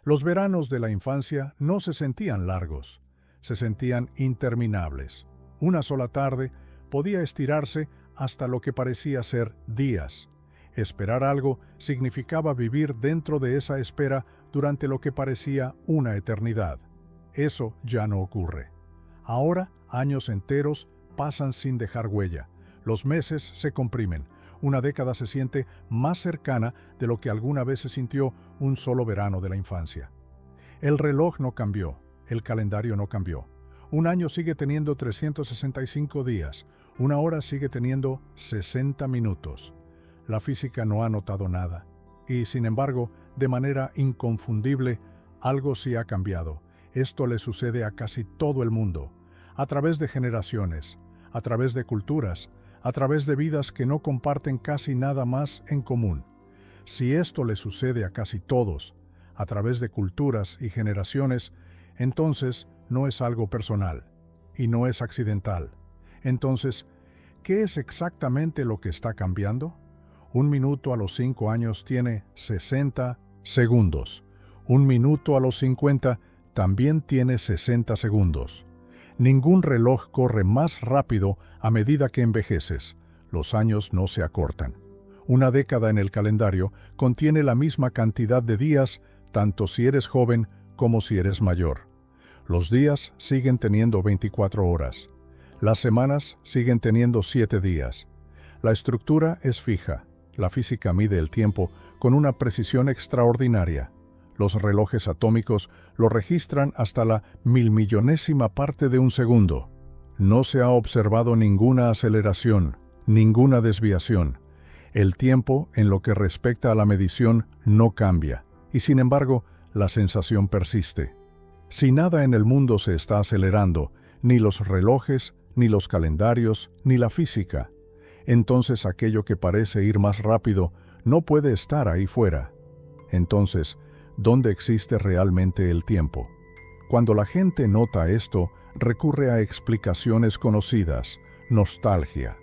Los veranos de la infancia no se sentían largos, se sentían interminables. Una sola tarde podía estirarse hasta lo que parecía ser días. Esperar algo significaba vivir dentro de esa espera durante lo que parecía una eternidad. Eso ya no ocurre. Ahora, años enteros pasan sin dejar huella. Los meses se comprimen. Una década se siente más cercana de lo que alguna vez se sintió un solo verano de la infancia. El reloj no cambió, el calendario no cambió. Un año sigue teniendo 365 días, una hora sigue teniendo 60 minutos. La física no ha notado nada. Y, sin embargo, de manera inconfundible, algo sí ha cambiado. Esto le sucede a casi todo el mundo, a través de generaciones, a través de culturas, a través de vidas que no comparten casi nada más en común. Si esto le sucede a casi todos, a través de culturas y generaciones, entonces no es algo personal y no es accidental. Entonces, ¿qué es exactamente lo que está cambiando? Un minuto a los 5 años tiene 60 segundos. Un minuto a los 50 también tiene 60 segundos. Ningún reloj corre más rápido a medida que envejeces. Los años no se acortan. Una década en el calendario contiene la misma cantidad de días, tanto si eres joven como si eres mayor. Los días siguen teniendo 24 horas. Las semanas siguen teniendo 7 días. La estructura es fija. La física mide el tiempo con una precisión extraordinaria. Los relojes atómicos lo registran hasta la milmillonésima parte de un segundo. No se ha observado ninguna aceleración, ninguna desviación. El tiempo, en lo que respecta a la medición, no cambia, y sin embargo, la sensación persiste. Si nada en el mundo se está acelerando, ni los relojes, ni los calendarios, ni la física, entonces aquello que parece ir más rápido no puede estar ahí fuera. Entonces, ¿dónde existe realmente el tiempo? Cuando la gente nota esto, recurre a explicaciones conocidas: nostalgia,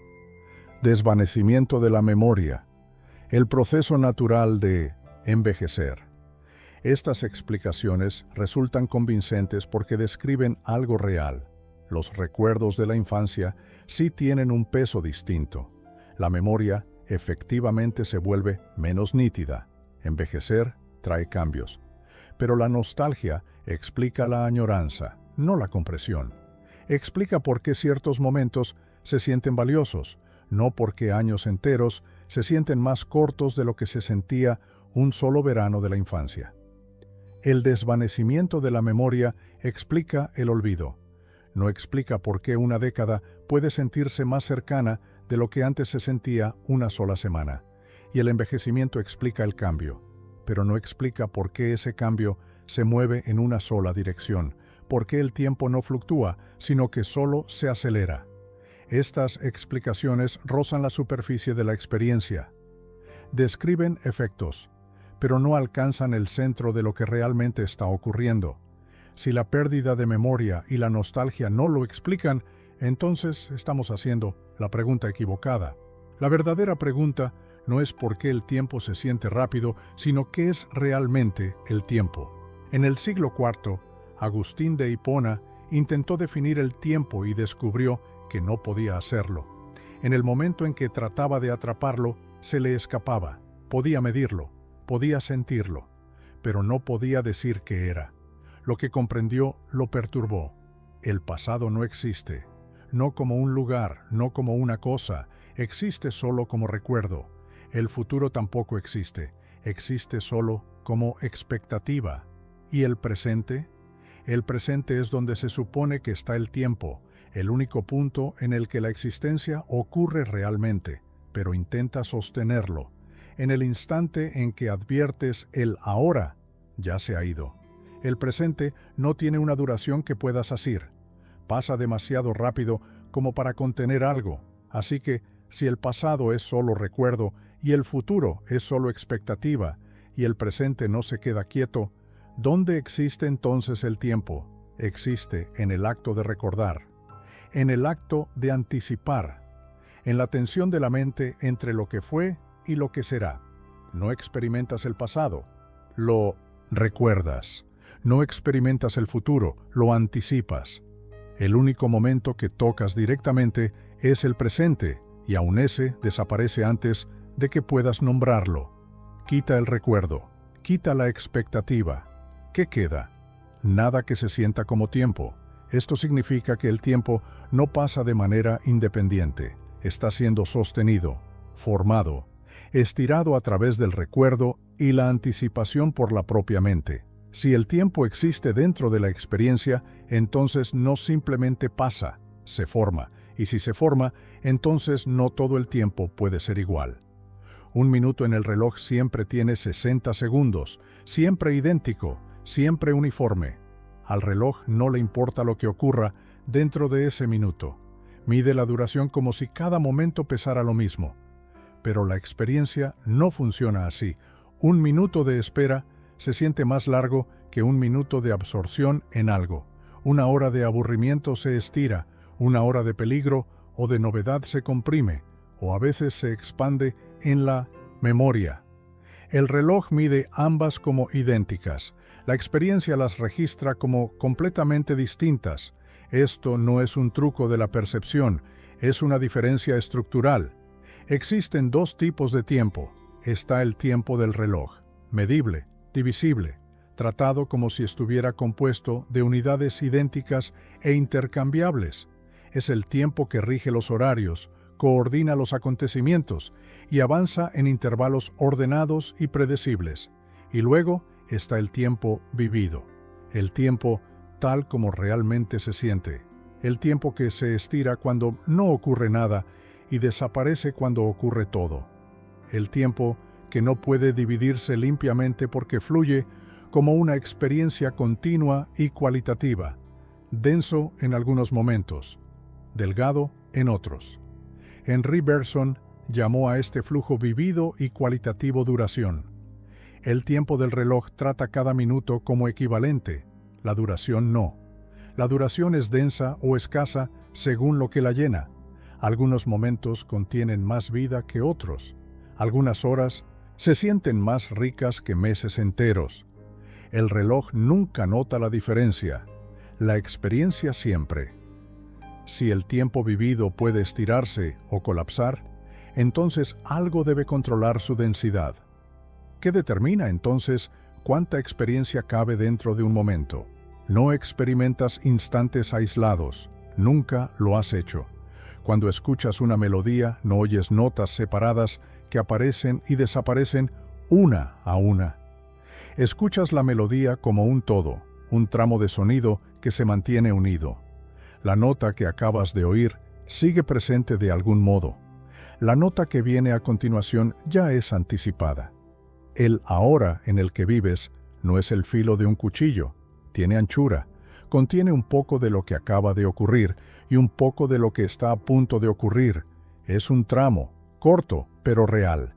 desvanecimiento de la memoria, el proceso natural de envejecer. Estas explicaciones resultan convincentes porque describen algo real. Los recuerdos de la infancia sí tienen un peso distinto. La memoria efectivamente se vuelve menos nítida. Envejecer trae cambios. Pero la nostalgia explica la añoranza, no la compresión. Explica por qué ciertos momentos se sienten valiosos, no porque años enteros se sienten más cortos de lo que se sentía un solo verano de la infancia. El desvanecimiento de la memoria explica el olvido. No explica por qué una década puede sentirse más cercana de lo que antes se sentía una sola semana. Y el envejecimiento explica el cambio, pero no explica por qué ese cambio se mueve en una sola dirección, por qué el tiempo no fluctúa, sino que solo se acelera. Estas explicaciones rozan la superficie de la experiencia. Describen efectos, pero no alcanzan el centro de lo que realmente está ocurriendo. Si la pérdida de memoria y la nostalgia no lo explican, entonces estamos haciendo la pregunta equivocada. La verdadera pregunta no es por qué el tiempo se siente rápido, sino qué es realmente el tiempo. En el siglo IV, Agustín de Hipona intentó definir el tiempo y descubrió que no podía hacerlo. En el momento en que trataba de atraparlo, se le escapaba. Podía medirlo, podía sentirlo, pero no podía decir qué era. Lo que comprendió lo perturbó. El pasado no existe, no como un lugar, no como una cosa, existe solo como recuerdo. El futuro tampoco existe, existe solo como expectativa. ¿Y el presente? El presente es donde se supone que está el tiempo, el único punto en el que la existencia ocurre realmente, pero intenta sostenerlo. En el instante en que adviertes el ahora, ya se ha ido. El presente no tiene una duración que puedas asir. Pasa demasiado rápido como para contener algo, así que si el pasado es solo recuerdo y el futuro es solo expectativa y el presente no se queda quieto, ¿dónde existe entonces el tiempo? Existe en el acto de recordar, en el acto de anticipar, en la tensión de la mente entre lo que fue y lo que será. No experimentas el pasado, lo Recuerdas. No experimentas el futuro, lo anticipas. El único momento que tocas directamente es el presente, y aun ese desaparece antes de que puedas nombrarlo. Quita el recuerdo, quita la expectativa. ¿Qué queda? Nada que se sienta como tiempo. Esto significa que el tiempo no pasa de manera independiente. Está siendo sostenido, formado, estirado a través del recuerdo y la anticipación por la propia mente. Si el tiempo existe dentro de la experiencia, entonces no simplemente pasa, se forma. Y si se forma, entonces no todo el tiempo puede ser igual. Un minuto en el reloj siempre tiene 60 segundos, siempre idéntico, siempre uniforme. Al reloj no le importa lo que ocurra dentro de ese minuto. Mide la duración como si cada momento pesara lo mismo. Pero la experiencia no funciona así. Un minuto de espera se siente más largo que un minuto de absorción en algo. Una hora de aburrimiento se estira, una hora de peligro o de novedad se comprime, o a veces se expande en la memoria. El reloj mide ambas como idénticas. La experiencia las registra como completamente distintas. Esto no es un truco de la percepción, es una diferencia estructural. Existen dos tipos de tiempo. Está el tiempo del reloj, medible, divisible, tratado como si estuviera compuesto de unidades idénticas e intercambiables. Es el tiempo que rige los horarios, coordina los acontecimientos y avanza en intervalos ordenados y predecibles. Y luego está el tiempo vivido, el tiempo tal como realmente se siente, el tiempo que se estira cuando no ocurre nada y desaparece cuando ocurre todo, el tiempo que no puede dividirse limpiamente porque fluye como una experiencia continua y cualitativa, denso en algunos momentos, delgado en otros. Henry Bergson llamó a este flujo vivido y cualitativo duración. El tiempo del reloj trata cada minuto como equivalente, la duración no. La duración es densa o escasa según lo que la llena. Algunos momentos contienen más vida que otros. Algunas horas se sienten más ricas que meses enteros. El reloj nunca nota la diferencia, la experiencia siempre. Si el tiempo vivido puede estirarse o colapsar, entonces algo debe controlar su densidad. ¿Qué determina entonces cuánta experiencia cabe dentro de un momento? No experimentas instantes aislados, nunca lo has hecho. Cuando escuchas una melodía, no oyes notas separadas que aparecen y desaparecen una a una. Escuchas la melodía como un todo, un tramo de sonido que se mantiene unido. La nota que acabas de oír sigue presente de algún modo. La nota que viene a continuación ya es anticipada. El ahora en el que vives no es el filo de un cuchillo, tiene anchura, contiene un poco de lo que acaba de ocurrir y un poco de lo que está a punto de ocurrir. Es un tramo, corto, pero real.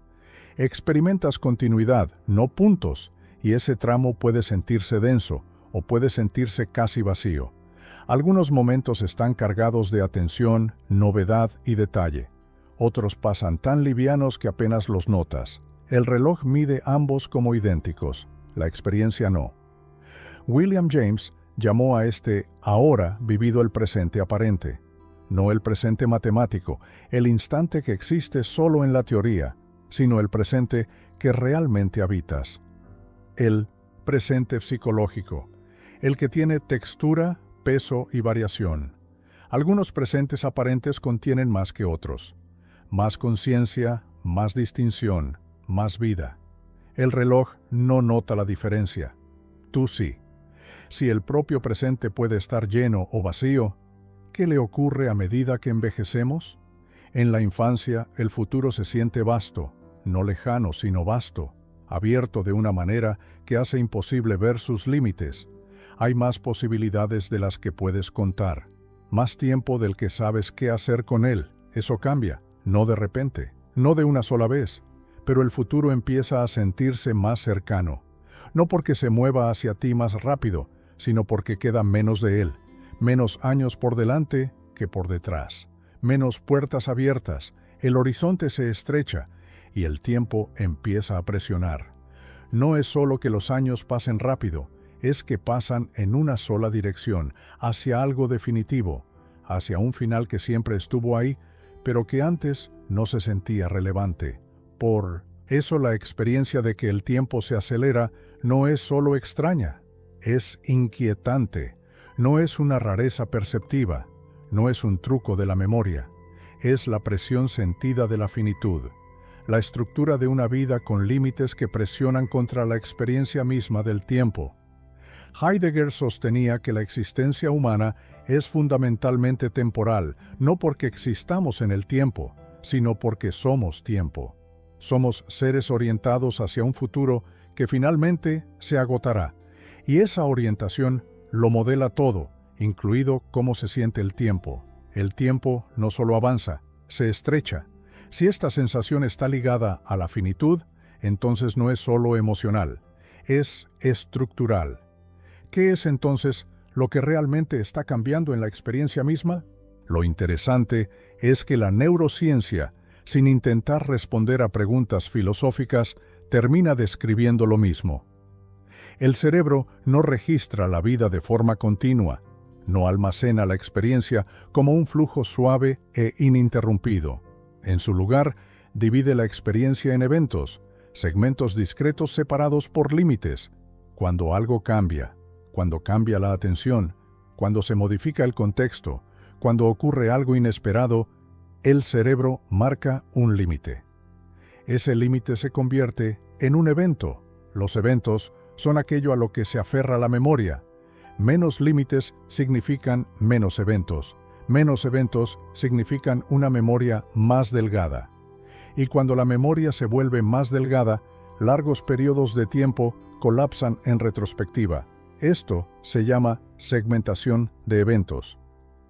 Experimentas continuidad, no puntos, y ese tramo puede sentirse denso o puede sentirse casi vacío. Algunos momentos están cargados de atención, novedad y detalle. Otros pasan tan livianos que apenas los notas. El reloj mide ambos como idénticos, la experiencia no. William James llamó a este ahora vivido el presente aparente, no el presente matemático, el instante que existe solo en la teoría, sino el presente que realmente habitas. El presente psicológico, el que tiene textura, peso y variación. Algunos presentes aparentes contienen más que otros. Más conciencia, más distinción, más vida. El reloj no nota la diferencia. Tú sí. Si el propio presente puede estar lleno o vacío, ¿qué le ocurre a medida que envejecemos? En la infancia, el futuro se siente vasto, no lejano, sino vasto, abierto de una manera que hace imposible ver sus límites. Hay más posibilidades de las que puedes contar, más tiempo del que sabes qué hacer con él. Eso cambia, no de repente, no de una sola vez, pero el futuro empieza a sentirse más cercano, no porque se mueva hacia ti más rápido, sino porque queda menos de él, menos años por delante que por detrás, menos puertas abiertas, el horizonte se estrecha y el tiempo empieza a presionar. no es solo que los años pasen rápido, es que pasan en una sola dirección, hacia algo definitivo, hacia un final que siempre estuvo ahí, pero que antes no se sentía relevante. Por eso la experiencia de que el tiempo se acelera no es solo extraña, es inquietante, no es una rareza perceptiva, no es un truco de la memoria, es la presión sentida de la finitud, la estructura de una vida con límites que presionan contra la experiencia misma del tiempo. Heidegger sostenía que la existencia humana es fundamentalmente temporal, no porque existamos en el tiempo, sino porque somos tiempo. Somos seres orientados hacia un futuro que finalmente se agotará, y esa orientación lo modela todo, incluido cómo se siente el tiempo. El tiempo no solo avanza, se estrecha. Si esta sensación está ligada a la finitud, entonces no es solo emocional, es estructural. ¿Qué es entonces lo que realmente está cambiando en la experiencia misma? Lo interesante es que la neurociencia, sin intentar responder a preguntas filosóficas, termina describiendo lo mismo. El cerebro no registra la vida de forma continua, no almacena la experiencia como un flujo suave e ininterrumpido. En su lugar, divide la experiencia en eventos, segmentos discretos separados por límites. Cuando algo cambia, cuando cambia la atención, cuando se modifica el contexto, cuando ocurre algo inesperado, el cerebro marca un límite. Ese límite se convierte en un evento. Los eventos son aquello a lo que se aferra la memoria. Menos límites significan menos eventos. Menos eventos significan una memoria más delgada. Y cuando la memoria se vuelve más delgada, largos periodos de tiempo colapsan en retrospectiva. Esto se llama segmentación de eventos,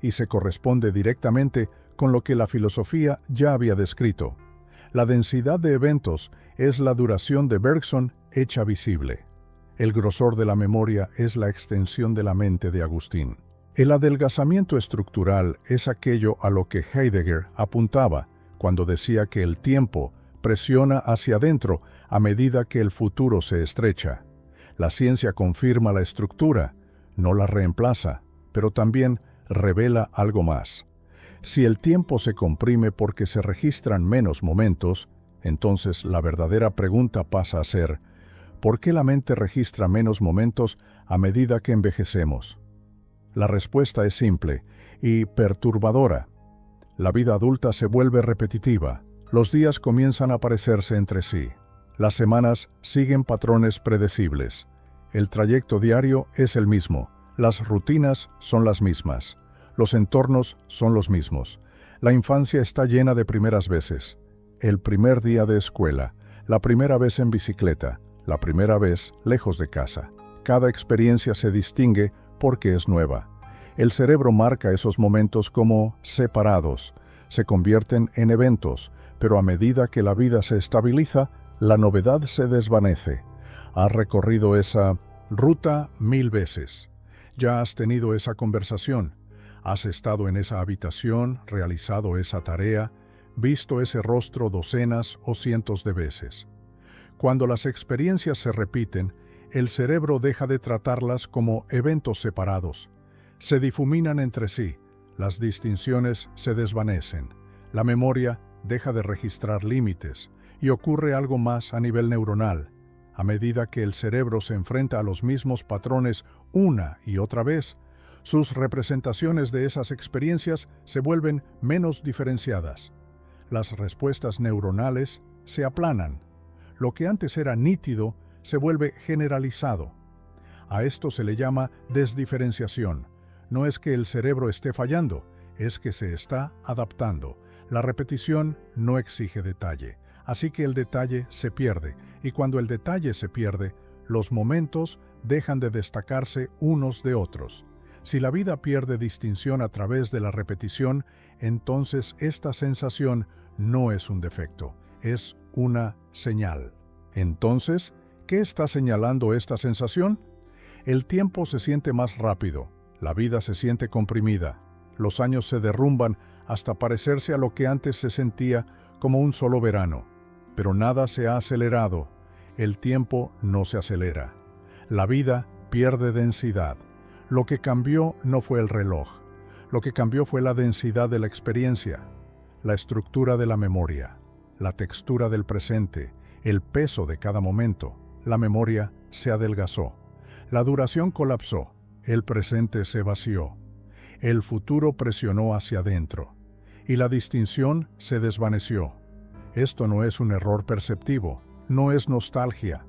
y se corresponde directamente con lo que la filosofía ya había descrito. La densidad de eventos es la duración de Bergson hecha visible. El grosor de la memoria es la extensión de la mente de Agustín. El adelgazamiento estructural es aquello a lo que Heidegger apuntaba cuando decía que el tiempo presiona hacia adentro a medida que el futuro se estrecha. La ciencia confirma la estructura, no la reemplaza, pero también revela algo más. Si el tiempo se comprime porque se registran menos momentos, entonces la verdadera pregunta pasa a ser: ¿por qué la mente registra menos momentos a medida que envejecemos? La respuesta es simple y perturbadora. La vida adulta se vuelve repetitiva, los días comienzan a parecerse entre sí, las semanas siguen patrones predecibles, el trayecto diario es el mismo, las rutinas son las mismas, los entornos son los mismos, la infancia está llena de primeras veces, el primer día de escuela, la primera vez en bicicleta, la primera vez lejos de casa. Cada experiencia se distingue porque es nueva. El cerebro marca esos momentos como separados, se convierten en eventos, pero a medida que la vida se estabiliza, la novedad se desvanece. Has recorrido esa ruta 1000 veces. Ya has tenido esa conversación. Has estado en esa habitación, realizado esa tarea, visto ese rostro docenas o cientos de veces. Cuando las experiencias se repiten, el cerebro deja de tratarlas como eventos separados. Se difuminan entre sí, las distinciones se desvanecen, la memoria deja de registrar límites y ocurre algo más a nivel neuronal. A medida que el cerebro se enfrenta a los mismos patrones una y otra vez, sus representaciones de esas experiencias se vuelven menos diferenciadas. Las respuestas neuronales se aplanan. Lo que antes era nítido se vuelve generalizado. A esto se le llama desdiferenciación. No es que el cerebro esté fallando, es que se está adaptando. La repetición no exige detalle, así que el detalle se pierde, y cuando el detalle se pierde, los momentos dejan de destacarse unos de otros. Si la vida pierde distinción a través de la repetición, entonces esta sensación no es un defecto, es una señal. Entonces, ¿qué está señalando esta sensación? El tiempo se siente más rápido, la vida se siente comprimida, los años se derrumban hasta parecerse a lo que antes se sentía como un solo verano. Pero nada se ha acelerado. El tiempo no se acelera. La vida pierde densidad. Lo que cambió no fue el reloj. Lo que cambió fue la densidad de la experiencia, la estructura de la memoria, la textura del presente, el peso de cada momento. La memoria se adelgazó. La duración colapsó. El presente se vació. El futuro presionó hacia adentro. Y la distinción se desvaneció. Esto no es un error perceptivo, no es nostalgia,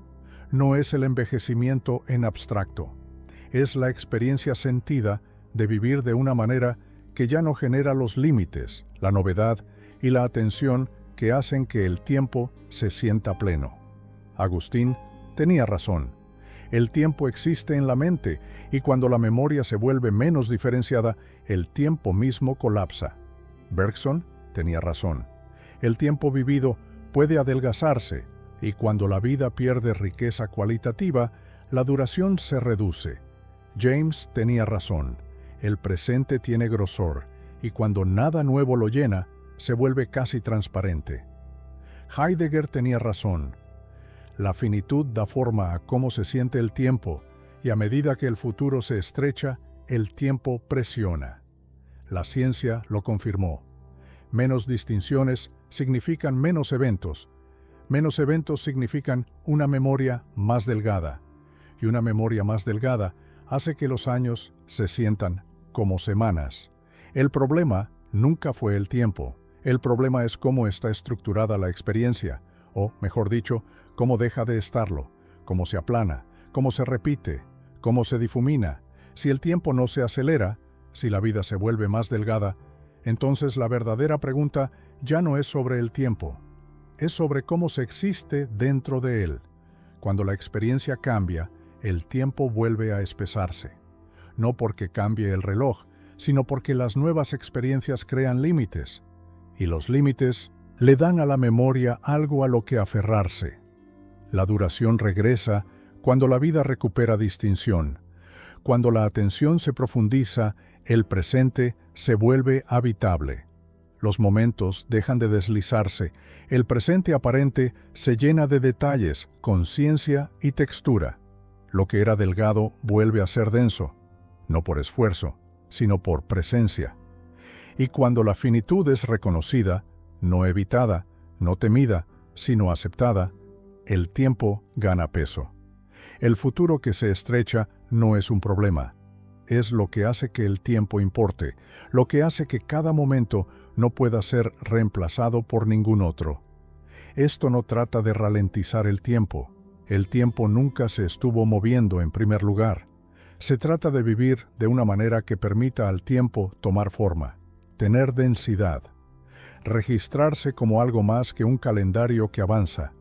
no es el envejecimiento en abstracto. Es la experiencia sentida de vivir de una manera que ya no genera los límites, la novedad y la atención que hacen que el tiempo se sienta pleno. Agustín tenía razón. El tiempo existe en la mente y cuando la memoria se vuelve menos diferenciada, el tiempo mismo colapsa. Bergson tenía razón. El tiempo vivido puede adelgazarse y cuando la vida pierde riqueza cualitativa, la duración se reduce. James tenía razón. El presente tiene grosor y cuando nada nuevo lo llena, se vuelve casi transparente. Heidegger tenía razón. La finitud da forma a cómo se siente el tiempo y a medida que el futuro se estrecha, el tiempo presiona. La ciencia lo confirmó. Menos distinciones significan menos eventos. Menos eventos significan una memoria más delgada. Y una memoria más delgada hace que los años se sientan como semanas. El problema nunca fue el tiempo. El problema es cómo está estructurada la experiencia, o, mejor dicho, cómo deja de estarlo, cómo se aplana, cómo se repite, cómo se difumina. Si el tiempo no se acelera, si la vida se vuelve más delgada, entonces la verdadera pregunta ya no es sobre el tiempo, es sobre cómo se existe dentro de él. Cuando la experiencia cambia, el tiempo vuelve a espesarse. No porque cambie el reloj, sino porque las nuevas experiencias crean límites, y los límites le dan a la memoria algo a lo que aferrarse. La duración regresa cuando la vida recupera distinción. Cuando la atención se profundiza, el presente se vuelve habitable. Los momentos dejan de deslizarse, el presente aparente se llena de detalles, conciencia y textura. Lo que era delgado vuelve a ser denso, no por esfuerzo, sino por presencia. Y cuando la finitud es reconocida, no evitada, no temida, sino aceptada, el tiempo gana peso. El futuro que se estrecha no es un problema. Es lo que hace que el tiempo importe, lo que hace que cada momento no pueda ser reemplazado por ningún otro. Esto no trata de ralentizar el tiempo. El tiempo nunca se estuvo moviendo en primer lugar. Se trata de vivir de una manera que permita al tiempo tomar forma, tener densidad, registrarse como algo más que un calendario que avanza.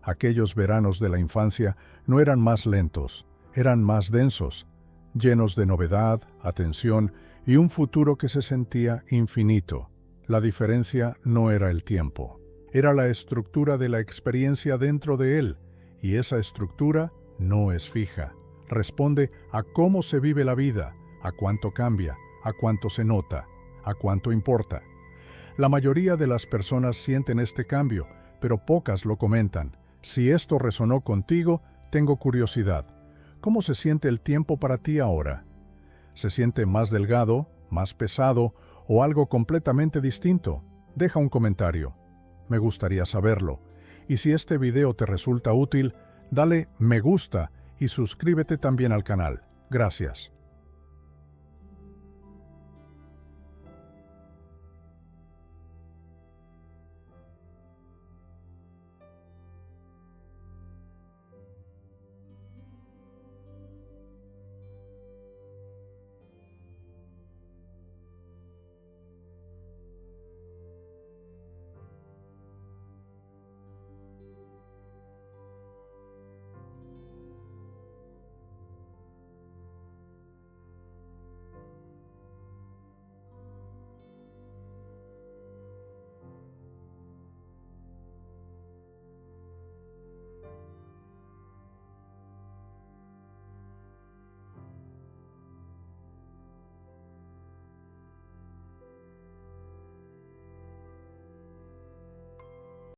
Aquellos veranos de la infancia no eran más lentos, eran más densos, llenos de novedad, atención y un futuro que se sentía infinito. La diferencia no era el tiempo, era la estructura de la experiencia dentro de él, y esa estructura no es fija. Responde a cómo se vive la vida, a cuánto cambia, a cuánto se nota, a cuánto importa. La mayoría de las personas sienten este cambio, pero pocas lo comentan. Si esto resonó contigo, tengo curiosidad. ¿Cómo se siente el tiempo para ti ahora? ¿Se siente más delgado, más pesado o algo completamente distinto? Deja un comentario. Me gustaría saberlo. Y si este video te resulta útil, dale me gusta y suscríbete también al canal. Gracias.